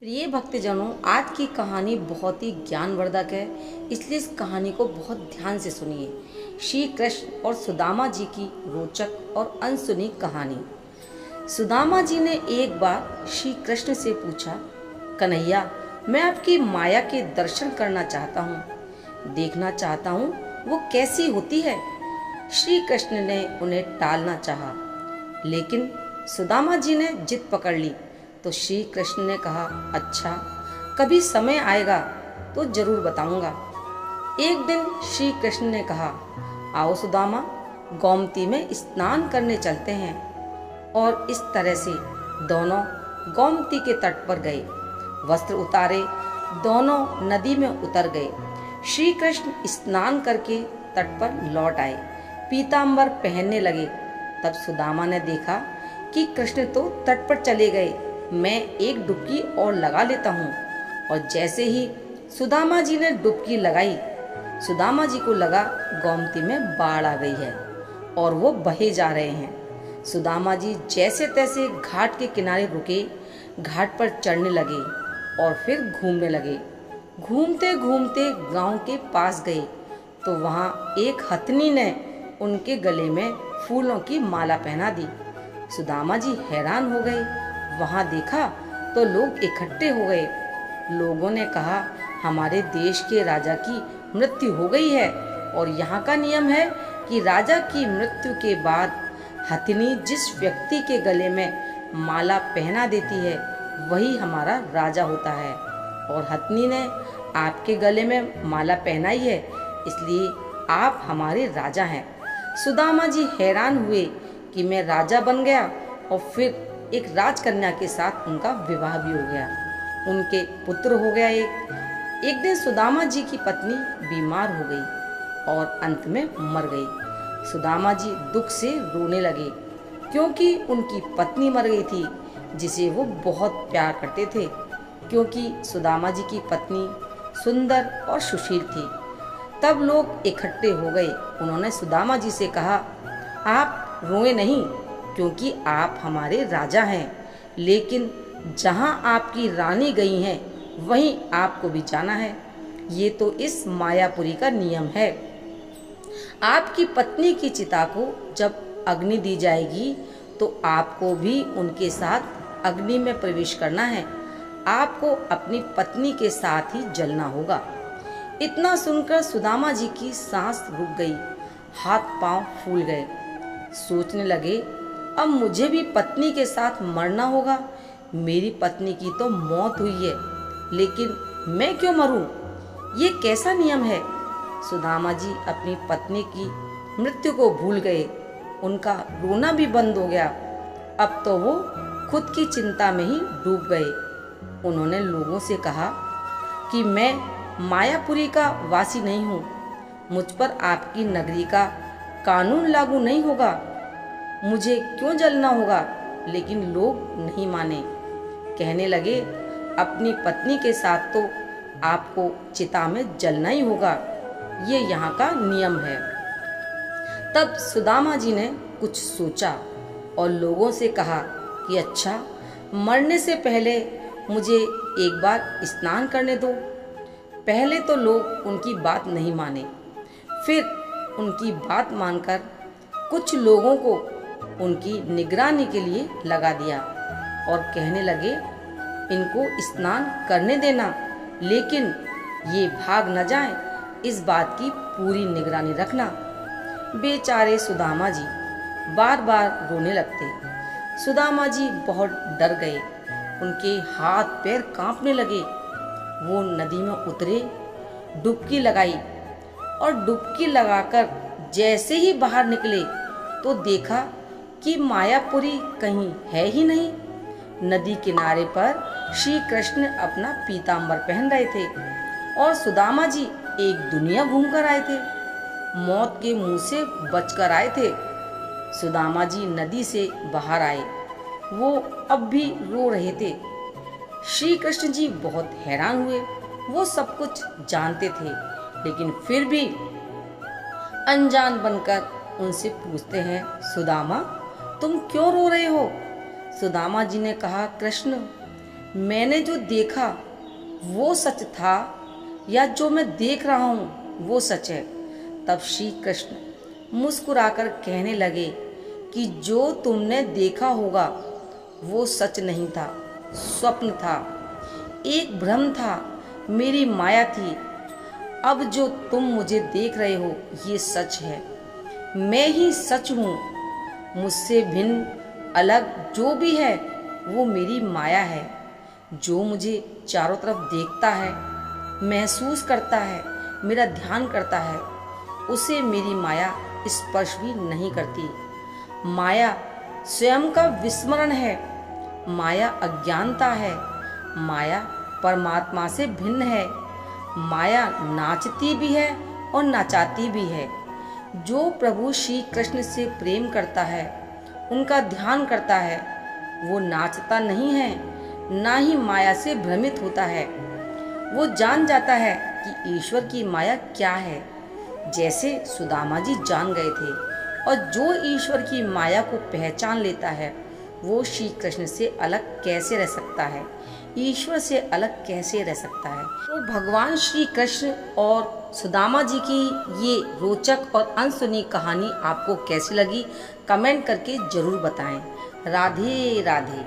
प्रिय भक्तजनों, आज की कहानी बहुत ही ज्ञानवर्धक है, इसलिए इस कहानी को बहुत ध्यान से सुनिए। श्री कृष्ण और सुदामा जी की रोचक और अनसुनी कहानी। सुदामा जी ने एक बार श्री कृष्ण से पूछा, कन्हैया, मैं आपकी माया के दर्शन करना चाहता हूँ, देखना चाहता हूँ वो कैसी होती है। श्री कृष्ण ने उन्हें टालना चाहा, लेकिन सुदामा जी ने जिद पकड़ ली। तो श्री कृष्ण ने कहा, अच्छा, कभी समय आएगा तो जरूर बताऊंगा। एक दिन श्री कृष्ण ने कहा, आओ सुदामा, गोमती में स्नान करने चलते हैं। और इस तरह से दोनों गोमती के तट पर गए। वस्त्र उतारे दोनों नदी में उतर गए। श्री कृष्ण स्नान करके तट पर लौट आए, पीतांबर पहनने लगे। तब सुदामा ने देखा कि कृष्ण तो तट पर चले गए, मैं एक डुबकी और लगा लेता हूँ। और जैसे ही सुदामा जी ने डुबकी लगाई, सुदामा जी को लगा गोमती में बाढ़ आ गई है और वो बहे जा रहे हैं। सुदामा जी जैसे तैसे घाट के किनारे रुके, घाट पर चढ़ने लगे और फिर घूमने लगे। घूमते घूमते गांव के पास गए तो वहाँ एक हथनी ने उनके गले में फूलों की माला पहना दी। सुदामा जी हैरान हो गए। वहां देखा तो लोग इकट्ठे हो गए। लोगों ने कहा, हमारे देश के राजा की मृत्यु हो गई है और यहाँ का नियम है कि राजा की मृत्यु के बाद हथिनी जिस व्यक्ति के गले में माला पहना देती है वही हमारा राजा होता है। और हथिनी ने आपके गले में माला पहनाई है, इसलिए आप हमारे राजा हैं। सुदामा जी हैरान हुए कि मैं राजा बन गया और फिर एक राजकन्या के साथ उनका विवाह भी हो गया, उनके पुत्र हो गया एक दिन सुदामा जी की पत्नी बीमार हो गई और अंत में मर गई। सुदामा जी दुख से रोने लगे, क्योंकि उनकी पत्नी मर गई थी जिसे वो बहुत प्यार करते थे। क्योंकि सुदामा जी की पत्नी सुंदर और सुशील थी। तब लोग इकट्ठे हो गए। उन्होंने सुदामा जी से कहा, आप रोए नहीं, क्योंकि आप हमारे राजा हैं, लेकिन जहां आपकी रानी गई हैं वहीं आपको भी जाना है। ये तो इस मायापुरी का नियम है। आपकी पत्नी की चिता को जब अग्नि दी जाएगी तो आपको भी उनके साथ अग्नि में प्रवेश करना है। आपको अपनी पत्नी के साथ ही जलना होगा। इतना सुनकर सुदामा जी की सांस रुक गई, हाथ पांव फूल गए। सोचने लगे, अब मुझे भी पत्नी के साथ मरना होगा। मेरी पत्नी की तो मौत हुई है, लेकिन मैं क्यों मरूं? ये कैसा नियम है? सुदामा जी अपनी पत्नी की मृत्यु को भूल गए। उनका रोना भी बंद हो गया। अब तो वो खुद की चिंता में ही डूब गए। उन्होंने लोगों से कहा कि मैं मायापुरी का वासी नहीं हूँ, मुझ पर आपकी नगरी का कानून लागू नहीं होगा, मुझे क्यों जलना होगा? लेकिन लोग नहीं माने। कहने लगे, अपनी पत्नी के साथ तो आपको चिता में जलना ही होगा, ये यहाँ का नियम है। तब सुदामा जी ने कुछ सोचा और लोगों से कहा कि अच्छा, मरने से पहले मुझे एक बार स्नान करने दो। पहले तो लोग उनकी बात नहीं माने, फिर उनकी बात मानकर कुछ लोगों को उनकी निगरानी के लिए लगा दिया और कहने लगे, इनको स्नान करने देना, लेकिन ये भाग न जाएं, इस बात की पूरी निगरानी रखना। बेचारे सुदामा जी बार बार रोने लगते। सुदामा जी बहुत डर गए, उनके हाथ पैर कांपने लगे। वो नदी में उतरे, डुबकी लगाई और डुबकी लगाकर जैसे ही बाहर निकले तो देखा कि मायापुरी कहीं है ही नहीं। नदी किनारे पर श्री कृष्ण अपना पीतांबर पहन रहे थे और सुदामा जी एक दुनिया घूमकर आए थे, मौत के मुंह से बचकर आए थे। सुदामा जी नदी से बाहर आए, वो अब भी रो रहे थे। श्री कृष्ण जी बहुत हैरान हुए। वो सब कुछ जानते थे, लेकिन फिर भी अनजान बनकर उनसे पूछते हैं, सुदामा, तुम क्यों रो रहे हो? सुदामा जी ने कहा, कृष्ण, मैंने जो देखा वो सच था या जो मैं देख रहा हूँ वो सच है। तब श्री कृष्ण मुस्कुराकर कहने लगे कि जो तुमने देखा होगा वो सच नहीं था, स्वप्न था, एक भ्रम था, मेरी माया थी। अब जो तुम मुझे देख रहे हो ये सच है, मैं ही सच हूँ। मुझसे भिन्न अलग जो भी है वो मेरी माया है। जो मुझे चारों तरफ देखता है, महसूस करता है, मेरा ध्यान करता है, उसे मेरी माया स्पर्श भी नहीं करती। माया स्वयं का विस्मरण है, माया अज्ञानता है, माया परमात्मा से भिन्न है। माया नाचती भी है और नाचाती भी है। जो प्रभु श्री कृष्ण से प्रेम करता है, उनका ध्यान करता है, वो नाचता नहीं है, ना ही माया से भ्रमित होता है। वो जान जाता है कि ईश्वर की माया क्या है, जैसे सुदामा जी जान गए थे। और जो ईश्वर की माया को पहचान लेता है वो श्री कृष्ण से अलग कैसे रह सकता है, ईश्वर से अलग कैसे रह सकता है। तो भगवान श्री कृष्ण और सुदामा जी की ये रोचक और अनसुनी कहानी आपको कैसी लगी, कमेंट करके जरूर बताएं। राधे राधे।